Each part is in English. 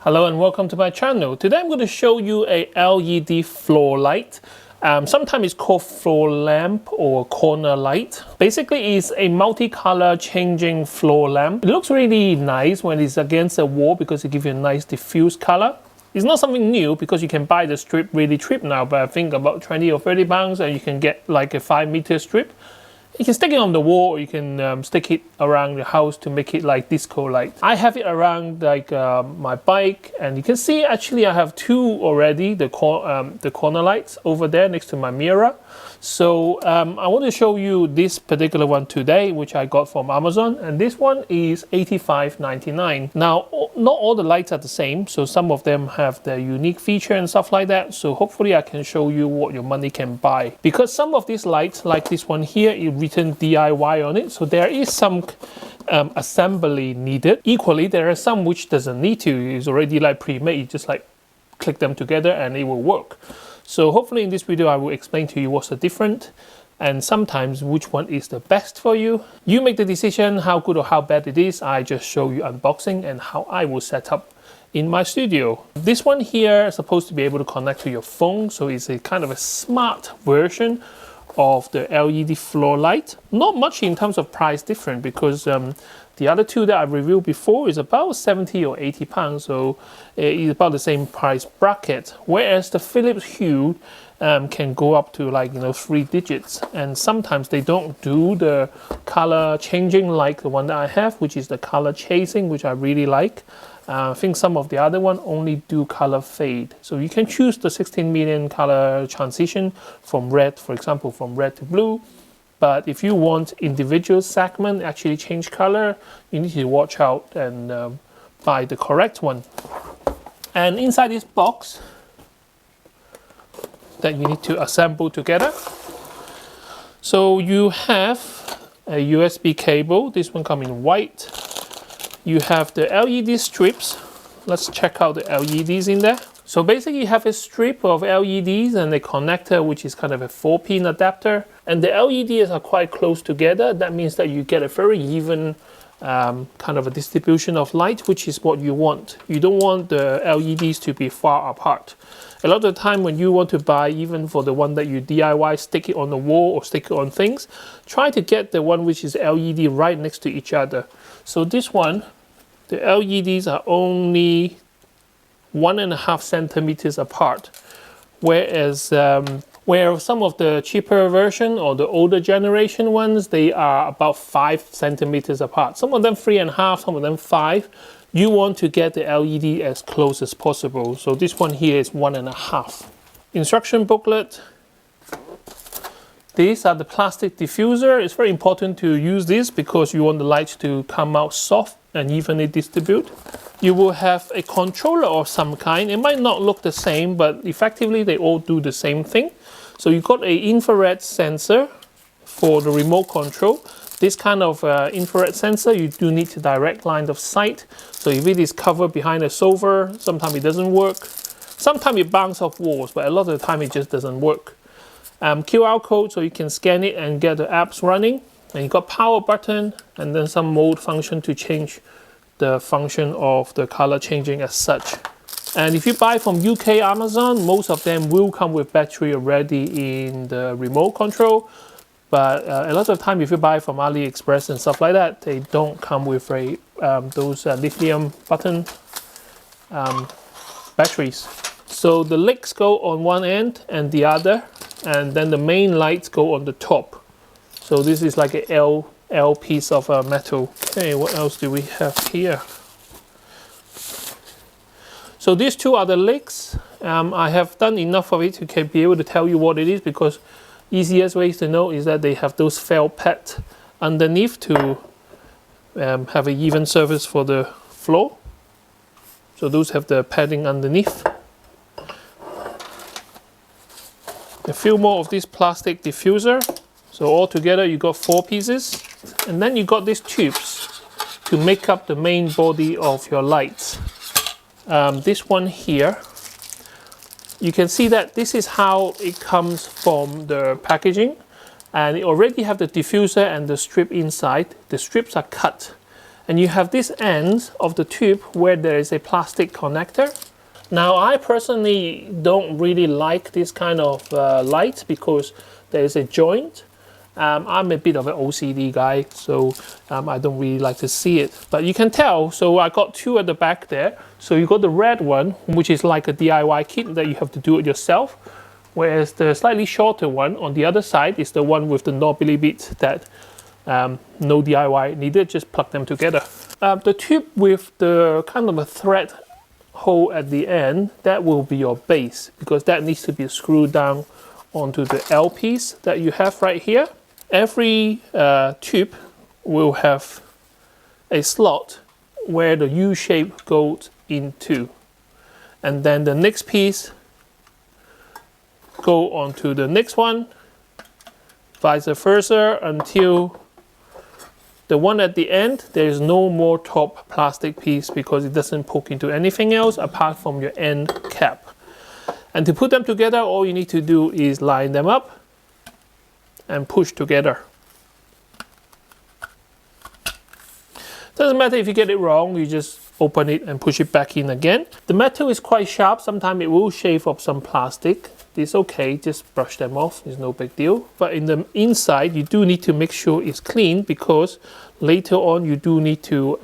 Hello and welcome to my channel. Today I'm going to show you a LED floor light. Sometimes it's called floor lamp or corner light. Basically it's a multicolor changing floor lamp. It looks really nice when it's against the wall because it gives you a nice diffuse color. It's not something new because you can buy the strip really cheap now, but I think about 20 or 30 pounds and you can get like a 5-meter strip. You can stick it on the wall or you can stick it around the house to make it like disco light. I have it around like my bike, and you can see actually I have two already, the corner lights over there next to my mirror. So I want to show you this particular one today, which I got from Amazon, and this one is $85.99. Now not all the lights are the same, so some of them have their unique feature and stuff like that, so hopefully I can show you what your money can buy. Because some of these lights, like this one here, it written DIY on it, so there is some assembly needed. Equally, there are some which doesn't need to. It's already like pre-made. You just like click them together and it will work. So hopefully in this video I will explain to you what's the difference and sometimes which one is the best for you. You make the decision how good or how bad it is. I just show you unboxing and how I will set up in my studio. This one here is supposed to be able to connect to your phone, so it's a kind of a smart version of the LED floor light. Not much in terms of price different because the other two that I reviewed before is about 70 or 80 pounds, so it's about the same price bracket. Whereas the Philips Hue can go up to like 3 digits, and sometimes they don't do the color changing like the one that I have, which is the color chasing, which I really like. I think some of the other one only do color fade. So you can choose the 16 million color transition from red, for example, from red to blue. But if you want individual segment actually change color, you need to watch out and buy the correct one. And inside this box that you need to assemble together. So you have a USB cable. This one comes in white. You have the LED strips. Let's check out the LEDs in there. So basically you have a strip of LEDs and a connector, which is kind of a 4-pin adapter. And the LEDs are quite close together. That means that you get a very even kind of a distribution of light, which is what you want. You don't want the LEDs to be far apart. A lot of the time when you want to buy, even for the one that you DIY, stick it on the wall or stick it on things, try to get the one which is LED right next to each other. So this one, the LEDs are only 1.5 centimeters apart, whereas where some of the cheaper version or the older generation ones, they are about 5 centimeters apart. Some of them 3.5, some of them 5. You want to get the LED as close as possible. So this one here is 1.5. Instruction booklet. These are the plastic diffuser. It's very important to use this because you want the lights to come out soft and evenly distribute. You will have a controller of some kind. It might not look the same, but effectively they all do the same thing. So you got an infrared sensor for the remote control. This kind of infrared sensor, you do need a direct line of sight. So if it is covered behind a sofa, sometimes it doesn't work. Sometimes it bounces off walls, but a lot of the time it just doesn't work. QR code, so you can scan it and get the apps running. And you got power button and then some mode function to change the function of the color changing as such. And if you buy from UK Amazon, most of them will come with battery already in the remote control. But a lot of time if you buy from AliExpress and stuff like that, they don't come with those lithium button batteries. So the legs go on one end and the other, and then the main lights go on the top. So this is like a L piece of metal. Okay, what else do we have here? So these two are the legs. I have done enough of it to be able to tell you what it is, because easiest ways to know is that they have those felt pad underneath to have an even surface for the floor. So those have the padding underneath. A few more of this plastic diffuser. So altogether you got 4 pieces. And then you got these tubes to make up the main body of your lights. This one here, you can see that this is how it comes from the packaging, and it already have the diffuser and the strip inside. The strips are cut And you have this end of the tube where there is a plastic connector. Now I personally don't really like this kind of light because there is a joint. I'm a bit of an OCD guy, so I don't really like to see it. But you can tell, so I got two at the back there. So you got the red one, which is like a DIY kit that you have to do it yourself. Whereas the slightly shorter one on the other side is the one with the knobbly bit that no DIY needed, just plug them together. The tube with the kind of a thread hole at the end, that will be your base, because that needs to be screwed down onto the L piece that you have right here. Every tube will have a slot where the U shape goes into, and then the next piece go onto the next one, vice versa, until the one at the end, there is no more top plastic piece because it doesn't poke into anything else apart from your end cap. And to put them together, all you need to do is line them up and push together. Doesn't matter if you get it wrong, you just open it and push it back in again. The metal is quite sharp, sometimes it will shave off some plastic. It's okay, just brush them off, it's no big deal. But in the inside, you do need to make sure it's clean because later on you do need to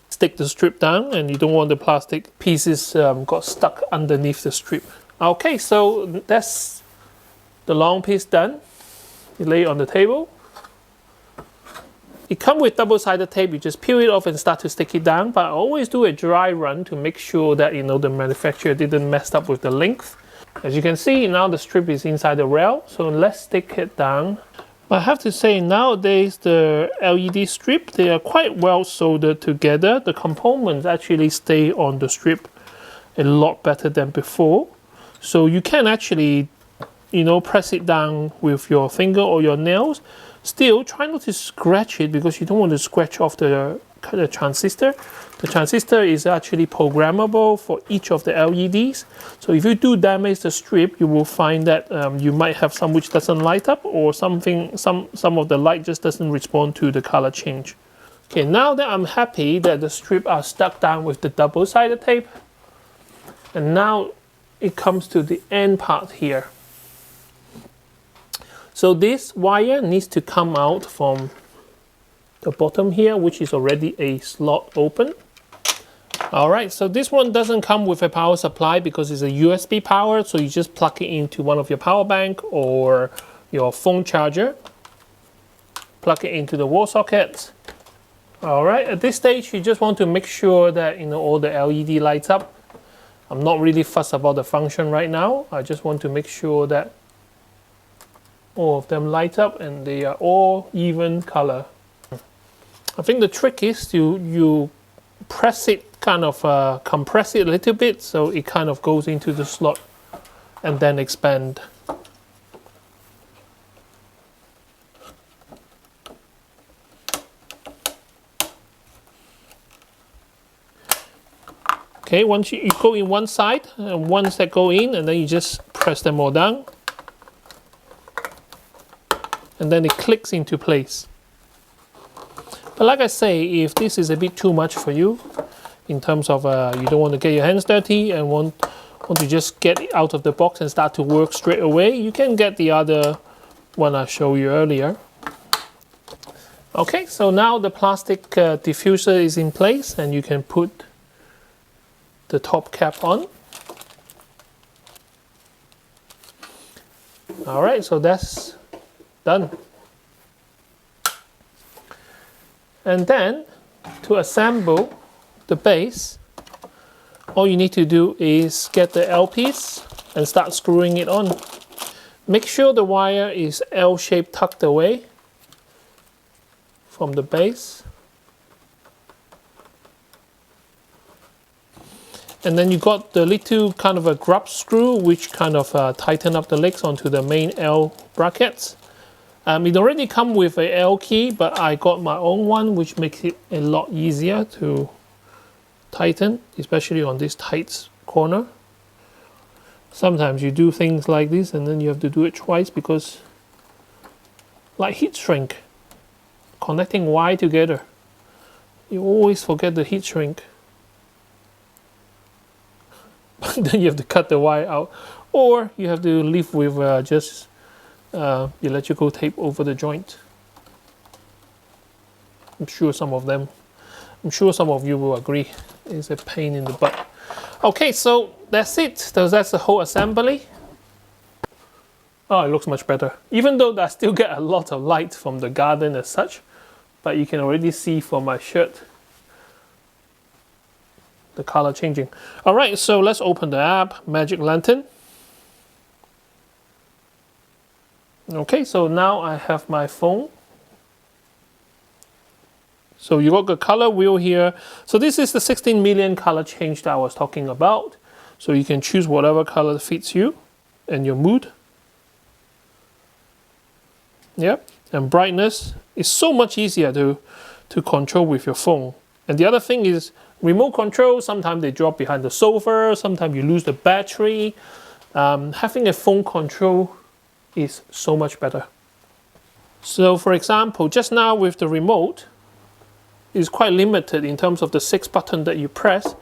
stick the strip down and you don't want the plastic pieces got stuck underneath the strip. Okay, so that's the long piece done. You lay it on the table. It comes with double-sided tape, you just peel it off and start to stick it down, but I always do a dry run to make sure that the manufacturer didn't mess up with the length. As you can see, now the strip is inside the rail, so let's stick it down. But I have to say, nowadays the LED strip, they are quite well soldered together. The components actually stay on the strip a lot better than before. So you can actually, press it down with your finger or your nails. Still, try not to scratch it because you don't want to scratch off the transistor. The transistor is actually programmable for each of the LEDs. So if you do damage the strip, you will find that you might have some which doesn't light up, or some of the light just doesn't respond to the color change. Okay, now that I'm happy that the strip are stuck down with the double-sided tape, and now it comes to the end part here. So this wire needs to come out from the bottom here, which is already a slot open. Alright, so this one doesn't come with a power supply because it's a USB power, so you just plug it into one of your power bank or your phone charger. Plug it into the wall socket. Alright, at this stage you just want to make sure that all the LED lights up. I'm not really fussed about the function right now. I just want to make sure that all of them light up and they are all even color. I think the trick is you press it, kind of compress it a little bit so it kind of goes into the slot and then expand. Okay, once you go in one side and ones that go in, and then you just press them all down. And then it clicks into place. But like I say, if this is a bit too much for you, in terms of you don't want to get your hands dirty and want to just get it out of the box and start to work straight away, you can get the other one I showed you earlier. Okay, so now the plastic diffuser is in place and you can put the top cap on. Alright, so that's done. And then to assemble the base, all you need to do is get the L piece and start screwing it on. Make sure the wire is L-shaped tucked away from the base. And then you got the little kind of a grub screw which kind of tighten up the legs onto the main L brackets. It already comes with a L key, but I got my own one which makes it a lot easier to tighten, especially on this tight corner. Sometimes you do things like this and then you have to do it twice because, like heat shrink, connecting wire together. You always forget the heat shrink. Then you have to cut the wire out, or you have to leave with just electrical tape over the joint. I'm sure some of you will agree. It's a pain in the butt. Okay, so that's it. So that's the whole assembly. Oh, it looks much better. Even though I still get a lot of light from the garden as such, but you can already see from my shirt the color changing. All right, so let's open the app, Magic Lantern. Okay, so now I have my phone. So you got the color wheel here. So this is the 16 million color change that I was talking about. So you can choose whatever color fits you and your mood. Yeah, and brightness is so much easier to control with your phone. And the other thing is remote control. Sometimes they drop behind the sofa. Sometimes you lose the battery. Having a phone control is so much better. So for example, just now with the remote, it's quite limited in terms of the 6 buttons that you press.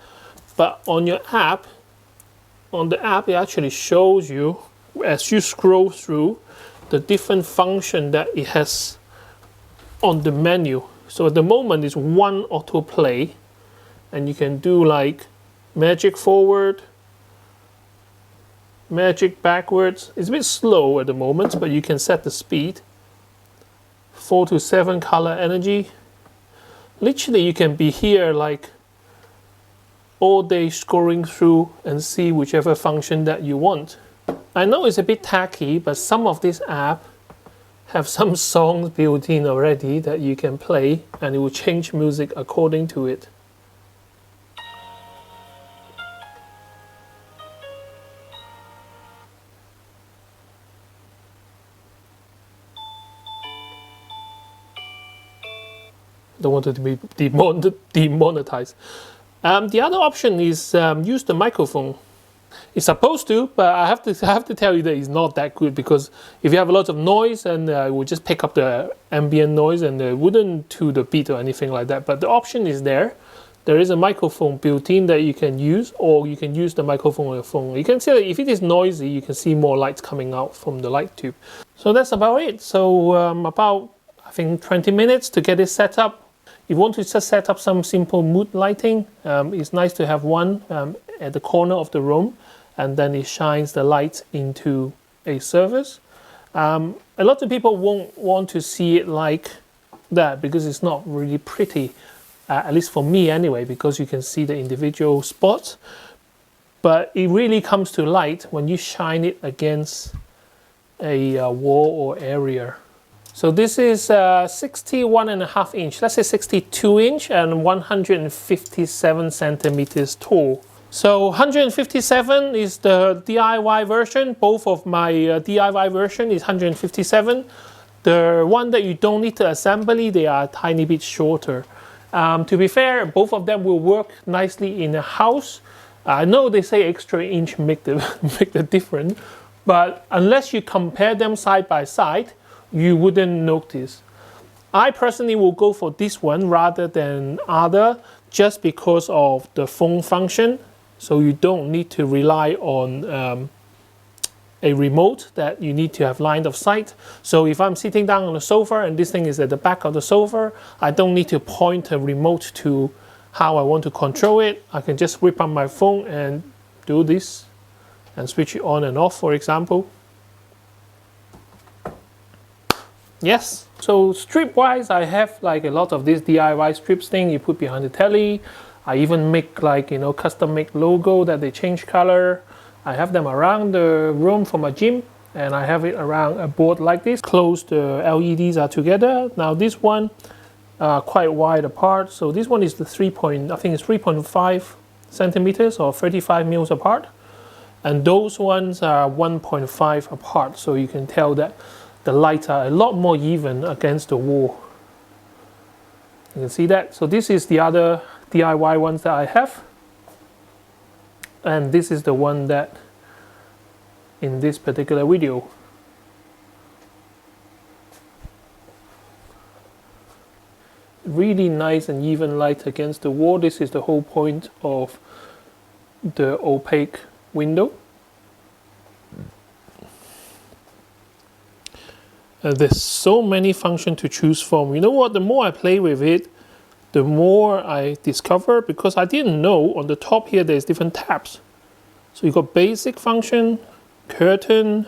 But on your app, it actually shows you, as you scroll through, the different function that it has on the menu. So at the moment it's one autoplay, and you can do like magic forward, magic backwards. It's a bit slow at the moment, but you can set the speed. 4 to 7 color energy. Literally you can be here like all day scrolling through and see whichever function that you want. I know it's a bit tacky, but some of these apps have some songs built in already that you can play, and it will change music according to it. Don't want it to be demonetized. The other option is use the microphone. It's supposed to, but I have to tell you that it's not that good, because if you have a lot of noise, and it will just pick up the ambient noise, and it wouldn't to the beat or anything like that. But the option is there. There is a microphone built in that you can use, or you can use the microphone on your phone. You can see that if it is noisy, you can see more light coming out from the light tube. So that's about it. So about, I think, 20 minutes to get it set up. If you want to just set up some simple mood lighting, it's nice to have one at the corner of the room, and then it shines the light into a surface. A lot of people won't want to see it like that because it's not really pretty, at least for me anyway, because you can see the individual spots. But it really comes to light when you shine it against a wall or area. So this is 61.5 inch, let's say 62 inch and 157 centimeters tall. So 157 is the DIY version. Both of my DIY version is 157. The one that you don't need to assembly, they are a tiny bit shorter. To be fair, both of them will work nicely in a house. I know they say extra inch make the difference, but unless you compare them side by side, you wouldn't notice. I personally will go for this one rather than other, just because of the phone function. So you don't need to rely on a remote that you need to have line of sight. So if I'm sitting down on the sofa and this thing is at the back of the sofa, I don't need to point a remote to how I want to control it. I can just whip up my phone and do this and switch it on and off, for example. Yes, so strip wise, I have like a lot of this DIY strips thing you put behind the telly. I even make like, you know, custom make logo that they change color. I have them around the room for my gym, and I have it around a board like this. Close the LEDs are together. Now this one quite wide apart. So this one is the 3.5 centimeters or 35 mils apart. And those ones are 1.5 apart. So you can tell that the lights are a lot more even against the wall. You can see that. So this is the other DIY ones that I have. And this is the one that in this particular video. really nice and even light against the wall. This is the whole point of the opaque window. There's so many functions to choose from. You know what? The more I play with it, the more I discover, because I didn't know on the top here there's different tabs. So you got basic function, curtain,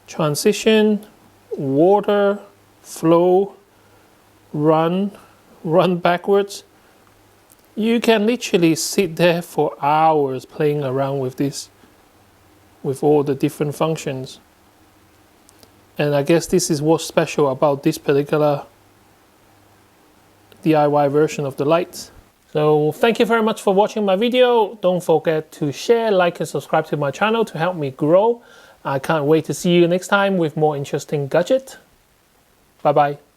transition, water, flow, run backwards. You can literally sit there for hours playing around with this, with all the different functions. And I guess this is what's special about this particular DIY version of the lights. So thank you very much for watching my video. Don't forget to share, like, and subscribe to my channel to help me grow. I can't wait to see you next time with more interesting gadget. Bye bye.